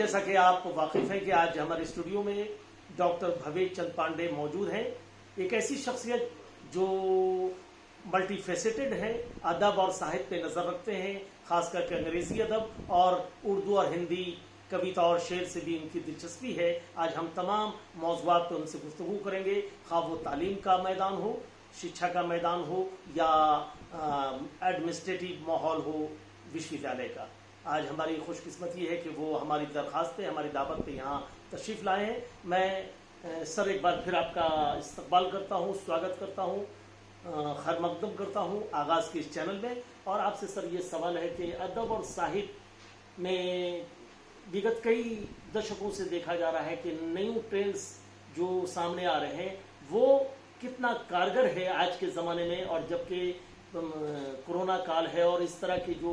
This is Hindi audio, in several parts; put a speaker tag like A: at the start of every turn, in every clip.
A: जैसा कि आप वाकिफ हैं कि आज हमारे स्टूडियो में डॉक्टर भवेश चंद पांडे मौजूद हैं। एक ऐसी शख्सियत जो मल्टी फेसेटेड है, अदब और साहित्य पे नज़र रखते हैं, खास करके अंग्रेज़ी अदब और उर्दू और हिंदी कविता और शेर से भी उनकी दिलचस्पी है। आज हम तमाम मौज़ूआत पर उनसे गुफ्तगू करेंगे, खा वो तालीम का मैदान हो, शिक्षा का मैदान हो या एडमिनिस्ट्रेटिव माहौल हो विश्वविद्यालय का। आज हमारी खुशकिस्मती है कि वो हमारी दरख्वास्त पे, हमारी दावत पे यहाँ तशरीफ़ लाए हैं। मैं सर एक बार फिर आपका इस्तकबाल करता हूँ, स्वागत करता हूँ, खैर मकदम करता हूँ आगाज़ के इस चैनल में। और आपसे सर ये सवाल है कि अदब और साहित्य में विगत कई दशकों से देखा जा रहा है कि नई ट्रेंड्स जो सामने आ रहे हैं वो कितना कारगर है आज के ज़माने में, और जबकि कोरोना काल है और इस तरह की जो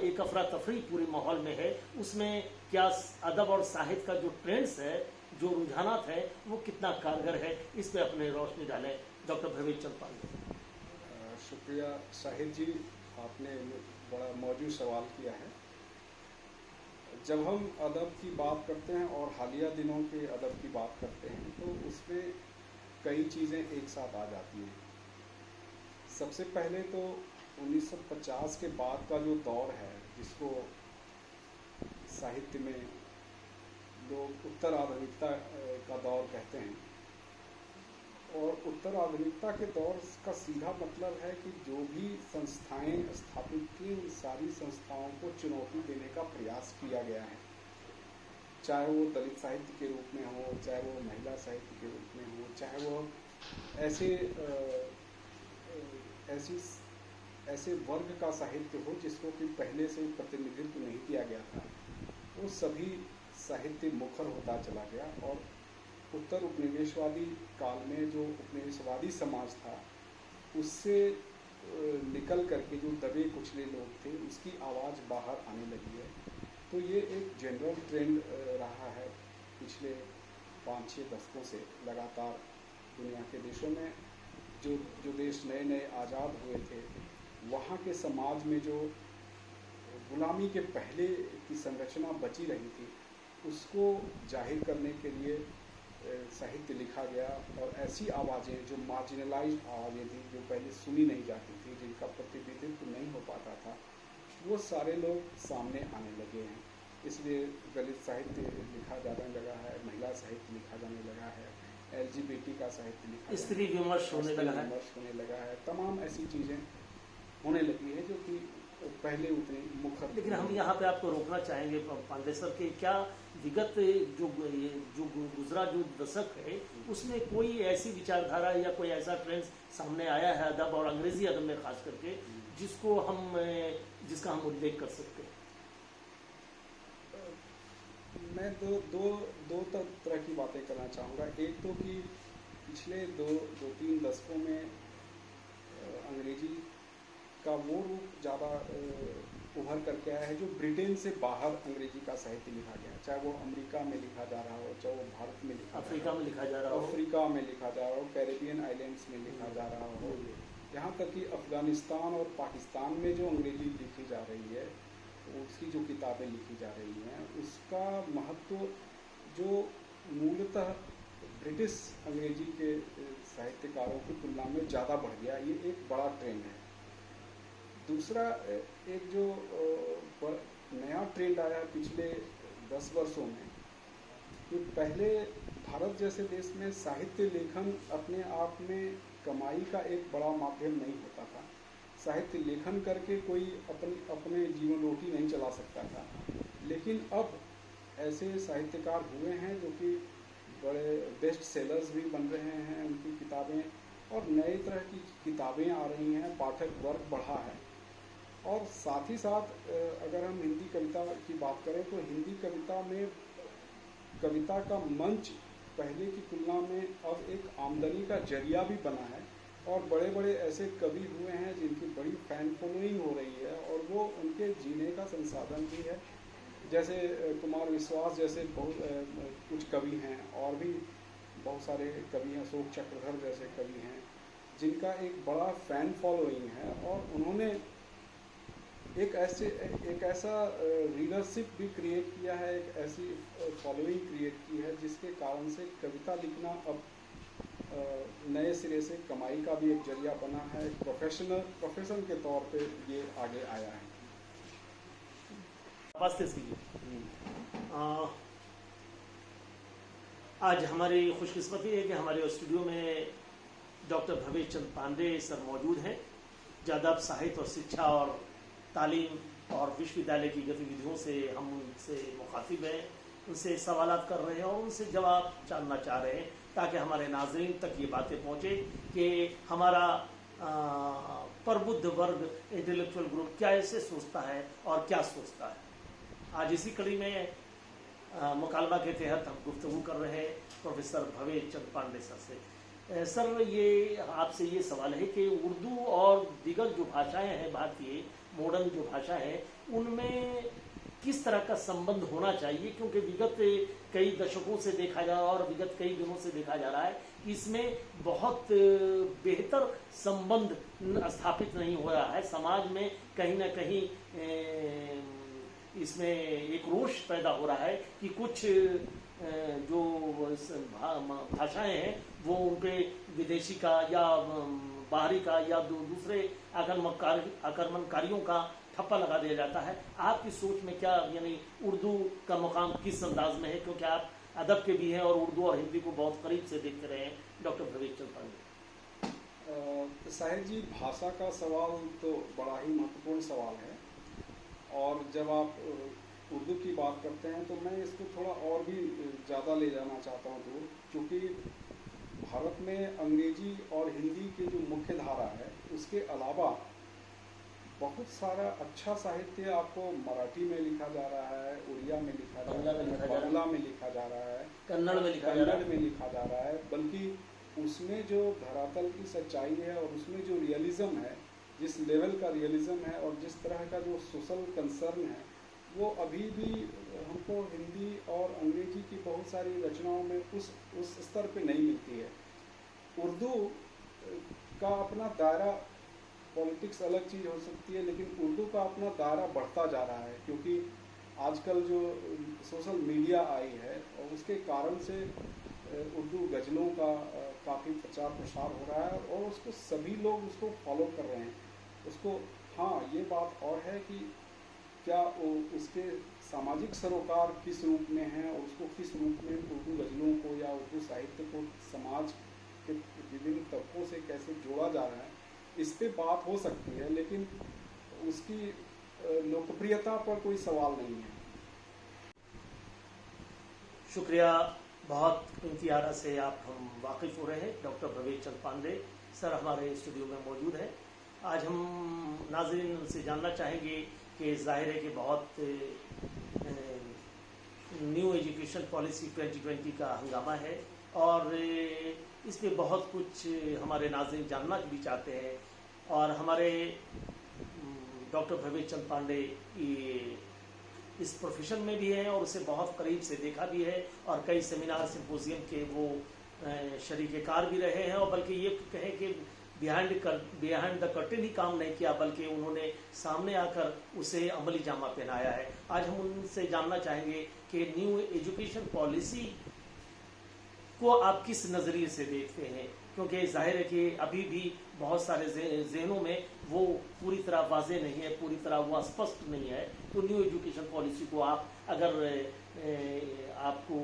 A: एक अफरा तफरी पूरे माहौल में है, उसमें क्या अदब और साहित्य का जो ट्रेंड्स है, जो रुझानात है, वो कितना कारगर है, इस पे अपने रोशनी डालें डॉक्टर भवेश चंद पांडे।
B: शुक्रिया शाहिद जी, आपने बड़ा मौजूद सवाल किया है। जब हम अदब की बात करते हैं और हालिया दिनों के अदब की बात करते हैं तो उसमें कई चीज़ें एक साथ आ जाती हैं। सबसे पहले तो 1950 के बाद का जो दौर है, जिसको साहित्य में लोग उत्तर आधुनिकता का दौर कहते हैं, और उत्तर आधुनिकता के दौर का सीधा मतलब है कि जो भी संस्थाएं स्थापित की, उन सारी संस्थाओं को चुनौती देने का प्रयास किया गया है, चाहे वो दलित साहित्य के रूप में हो, चाहे वो महिला साहित्य के रूप में हो, चाहे वो ऐसे वर्ग का साहित्य हो जिसको कि पहले से प्रतिनिधित्व नहीं किया गया था। वो सभी साहित्य मुखर होता चला गया, और उत्तर उपनिवेशवादी काल में जो उपनिवेशवादी समाज था उससे निकल करके जो दबे कुचले लोग थे उसकी आवाज़ बाहर आने लगी है। तो ये एक जनरल ट्रेंड रहा है पिछले 5-6 दशकों से लगातार दुनिया के देशों में। जो देश नए नए आज़ाद हुए थे, वहाँ के समाज में जो गुलामी के पहले की संरचना बची रही थी उसको जाहिर करने के लिए साहित्य लिखा गया, और ऐसी आवाज़ें जो मार्जिनलाइज्ड आवाज़ें थी, जो पहले सुनी नहीं जाती थी, जिनका प्रतिनिधित्व नहीं हो पाता था, वो सारे लोग सामने आने लगे हैं। इसलिए दलित साहित्य लिखा जाने लगा है, महिला साहित्य लिखा जाने लगा है, LGBT का साहित्य लिखा,
A: स्त्री विमर्श होने
B: लगा है, तमाम ऐसी चीज़ें होने लगी है जो कि पहले उतनी मुखर।
A: लेकिन हम यहाँ पे आपको रोकना चाहेंगे पांडे सर कि क्या विगत जो गुजरा जो दशक है उसमें कोई ऐसी विचारधारा या कोई ऐसा ट्रेंड सामने आया है अदब और अंग्रेजी अदब में खास करके जिसका हम उल्लेख कर सकते हैं?
B: मैं दो तरह की बातें करना चाहूँगा। एक तो कि पिछले दो तीन दशकों में अंग्रेजी का वो रूप ज़्यादा उभर करके आया है जो ब्रिटेन से बाहर अंग्रेजी का साहित्य लिखा गया, चाहे वो अमेरिका में लिखा जा रहा हो, चाहे वो भारत में
A: अफ्रीका में लिखा जा रहा हो,
B: कैरेबियन आइलैंड्स में लिखा जा रहा हो, यहाँ तक कि अफ़गानिस्तान और पाकिस्तान में जो अंग्रेजी लिखी जा रही है, उसकी जो किताबें लिखी जा रही हैं, उसका महत्व जो मूलतः ब्रिटिश अंग्रेजी के साहित्यकारों की तुलना में ज़्यादा बढ़ गया। ये एक बड़ा ट्रेंड है। दूसरा एक जो नया ट्रेंड आया पिछले 10 वर्षों में, कि पहले भारत जैसे देश में साहित्य लेखन अपने आप में कमाई का एक बड़ा माध्यम नहीं होता था। साहित्य लेखन करके कोई अपने जीवन रोटी नहीं चला सकता था। लेकिन अब ऐसे साहित्यकार हुए हैं जो कि बड़े बेस्ट सेलर्स भी बन रहे हैं, उनकी किताबें, और नई तरह की किताबें आ रही हैं, पाठक वर्ग बढ़ा है। और साथ ही साथ अगर हम हिंदी कविता की बात करें तो हिंदी कविता में कविता का मंच पहले की तुलना में अब एक आमदनी का जरिया भी बना है, और बड़े बड़े ऐसे कवि हुए हैं जिनकी बड़ी फैन फॉलोइंग हो रही है, और वो उनके जीने का संसाधन भी है। जैसे कुमार विश्वास जैसे कुछ कवि हैं, और भी बहुत सारे कवि हैं, अशोक चक्रधर जैसे कवि हैं, जिनका एक बड़ा फैन फॉलोइंग है, और उन्होंने एक ऐसा रीडरशिप भी क्रिएट किया है, एक ऐसी फॉलोइंग क्रिएट की है जिसके कारण से कविता लिखना अब नए सिरे से कमाई का भी एक जरिया बना है, एक प्रोफेशन के तौर पे ये आगे आया है।
A: आज हमारी खुशकिस्मती है कि हमारे स्टूडियो में डॉक्टर भवेश चंद पांडे सर मौजूद हैं। जादव साहित्य और शिक्षा और तालीम और विश्वविद्यालय की गतिविधियों से हम उनसे मुखातिब हैं, उनसे सवालात कर रहे हैं और उनसे जवाब जानना चाह रहे हैं ताकि हमारे नाजरीन तक ये बातें पहुँचे कि हमारा प्रबुद्ध वर्ग इंटेलेक्चुअल ग्रुप क्या ऐसे सोचता है और क्या सोचता है। आज इसी कड़ी में मुकालमा के तहत हम गुफ्तगू कर रहे हैं प्रोफेसर भवेश चंद पांडे सर से। सर, ये आपसे ये सवाल है कि उर्दू और दीगर जो भाषाएं हैं, भारतीय मॉडर्न जो भाषा है, उनमें किस तरह का संबंध होना चाहिए, क्योंकि विगत कई दशकों से देखा जा रहा है और विगत कई दिनों से देखा जा रहा है कि इसमें बहुत बेहतर संबंध स्थापित नहीं हो रहा है। समाज में कहीं ना कहीं इसमें एक रोष पैदा हो रहा है कि कुछ जो भाषाएं हैं वो उन पे विदेशी का या बाहरी का या दूसरे आक्रमणकारियों का ठप्पा लगा दिया जाता है। आपकी सोच में क्या, यानी उर्दू का मुकाम किस अंदाज में है, क्योंकि आप अदब के भी हैं और उर्दू और हिंदी को बहुत करीब से देखते रहे हैं। डॉक्टर भवेश चंद पांडे
B: साहिब जी, भाषा का सवाल तो बड़ा ही महत्वपूर्ण सवाल है और जब आप उर्दू की बात करते हैं तो मैं इसको थोड़ा और भी ज़्यादा ले जाना चाहता हूँ दूर, क्योंकि भारत में अंग्रेजी और हिंदी की जो मुख्य धारा है उसके अलावा बहुत सारा अच्छा साहित्य आपको मराठी में लिखा जा रहा है, उड़िया में लिखा जा रहा है, बांग्ला में लिखा जा रहा है,
A: कन्नड़ में
B: लिखा जा रहा है। बल्कि उसमें जो धरातल की सच्चाई है और उसमें जो रियलिज्म है, जिस लेवल का रियलिज्म है और जिस तरह का जो सोशल कंसर्न है, वो अभी भी हमको हिंदी और अंग्रेजी की बहुत सारी रचनाओं में उस स्तर पे नहीं मिलती है। उर्दू का अपना दायरा, पॉलिटिक्स अलग चीज़ हो सकती है, लेकिन उर्दू का अपना दायरा बढ़ता जा रहा है, क्योंकि आजकल जो सोशल मीडिया आई है और उसके कारण से उर्दू गज़लों का काफ़ी प्रचार प्रसार हो रहा है और उसको सभी लोग उसको फॉलो कर रहे हैं उसको। हाँ, ये बात और है कि क्या उसके सामाजिक सरोकार किस रूप में हैं और उसको किस रूप में उर्दू गज़लों को या उर्दू साहित्य को समाज के विभिन्न तबकों से कैसे जोड़ा जा रहा है, इस पे बात हो सकती है, लेकिन उसकी लोकप्रियता पर कोई सवाल नहीं है।
A: शुक्रिया, बहुत कीमती से आप हम वाकिफ़ हो रहे हैं। डॉक्टर भवेश चंद पांडे सर हमारे स्टूडियो में मौजूद हैं। आज हम नाज़रीन उनसे जानना चाहेंगे कि जाहिर है कि बहुत न्यू एजुकेशन पॉलिसी 2020 का हंगामा है और इस पे बहुत कुछ हमारे नाज़रीन जानना भी चाहते हैं और हमारे डॉक्टर भवेश चंद पांडे इस प्रोफेशन में भी हैं और उसे बहुत करीब से देखा भी है और कई सेमिनार सिम्पोजियम के वो शरीकेकार भी रहे हैं और बल्कि ये कहें कि बिहाइंड द कर्टेन ही काम नहीं किया, बल्कि उन्होंने सामने आकर उसे अमली जामा पहनाया है। आज हम उनसे जानना चाहेंगे कि न्यू एजुकेशन पॉलिसी को आप किस नज़रिए से देखते हैं, क्योंकि जाहिर है कि अभी भी बहुत सारे जहनों में वो पूरी तरह वाज़ेह नहीं है, पूरी तरह वो स्पष्ट नहीं है। तो न्यू एजुकेशन पॉलिसी को आप अगर आपको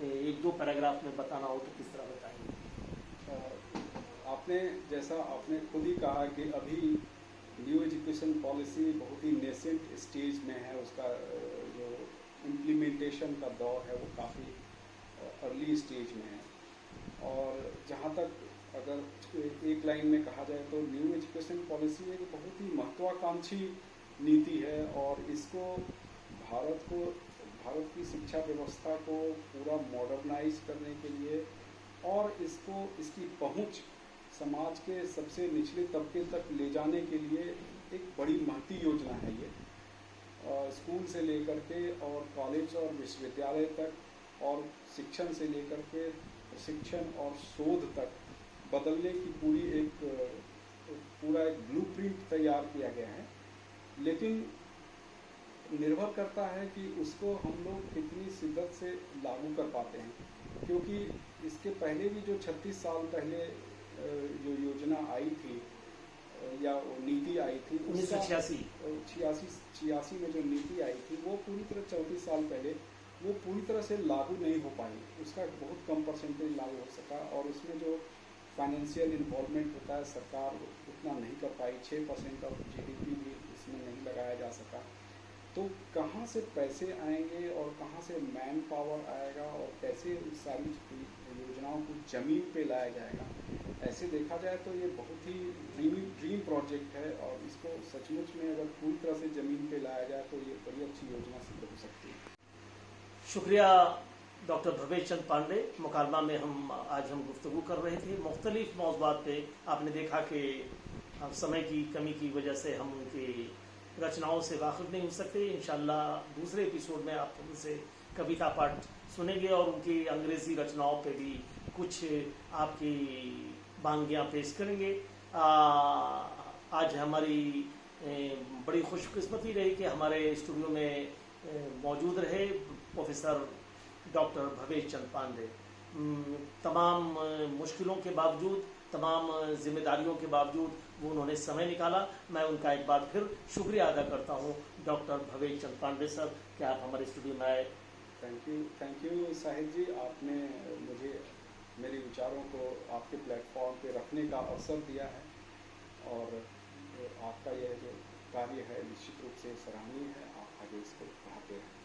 A: एक दो पैराग्राफ में बताना हो तो किस तरह बताएंगे?
B: आपने खुद ही कहा कि अभी न्यू एजुकेशन पॉलिसी बहुत ही नेसेंट स्टेज में है, उसका जो इम्प्लीमेंटेशन का दौर है वो काफ़ी अर्ली स्टेज में है। और जहाँ तक अगर एक लाइन में कहा जाए तो न्यू एजुकेशन पॉलिसी एक बहुत ही महत्वाकांक्षी नीति है और इसको भारत की शिक्षा व्यवस्था को पूरा मॉडर्नाइज करने के लिए और इसकी पहुँच समाज के सबसे निचले तबके तक ले जाने के लिए एक बड़ी महती योजना है ये। स्कूल से लेकर के और कॉलेज और विश्वविद्यालय तक और शिक्षण से लेकर के प्रशिक्षण और शोध तक बदलने की पूरा एक ब्लूप्रिंट तैयार किया गया है लेकिन निर्भर करता है कि उसको हम लोग कितनी शिद्दत से लागू कर पाते हैं, क्योंकि इसके पहले भी जो 36 साल पहले जो योजना आई थी या वो नीति आई थी
A: 1986
B: छियासी में जो नीति आई थी वो पूरी तरह 34 साल पहले वो पूरी तरह से लागू नहीं हो पाई। उसका बहुत कम परसेंटेज लागू हो सका और उसमें जो फाइनेंशियल इन्वॉल्वमेंट होता है सरकार उतना नहीं कर पाई। 6% ऑफ GDP भी इसमें नहीं लगाया जा सका। तो कहाँ से पैसे आएंगे और कहाँ से मैन पावर आएगा और कैसे उस सारी योजनाओं को ज़मीन पे लाया जाएगा, ऐसे देखा जाए तो ये बहुत ही ड्रीम प्रोजेक्ट है और इसको सचमुच में अगर पूरी तरह से ज़मीन पे लाया जाए तो ये बड़ी अच्छी योजना सिद्ध हो सकती है।
A: शुक्रिया डॉक्टर भवेश चंद पांडे। मुकालमा में आज हम गुफ्तगू कर रहे थे मुख्तलिफ मौज़ूआत पे। आपने देखा कि हम समय की कमी की वजह से हम उनकी रचनाओं से वाकिफ़ नहीं हो सकते। इंशाअल्लाह दूसरे एपिसोड में आप उनसे कविता पाठ सुनेंगे और उनकी अंग्रेज़ी रचनाओं पे भी कुछ आपकी बांगियाँ पेश करेंगे। आज हमारी बड़ी खुशकिस्मती रही कि हमारे स्टूडियो में मौजूद रहे प्रोफेसर डॉक्टर भवेश चंद पांडे। तमाम मुश्किलों के बावजूद, तमाम जिम्मेदारियों के बावजूद वो उन्होंने समय निकाला। मैं उनका एक बार फिर शुक्रिया अदा करता हूँ। डॉक्टर भवेश चंद पांडे सर, क्या आप हमारे स्टूडियो में आए?
B: थैंक यू साहिद जी, आपने मुझे मेरे विचारों को आपके प्लेटफॉर्म पे रखने का अवसर दिया है और आपका यह जो कार्य है निश्चित रूप से सराहनीय है। आप आगे इसको बढ़ाते रहें।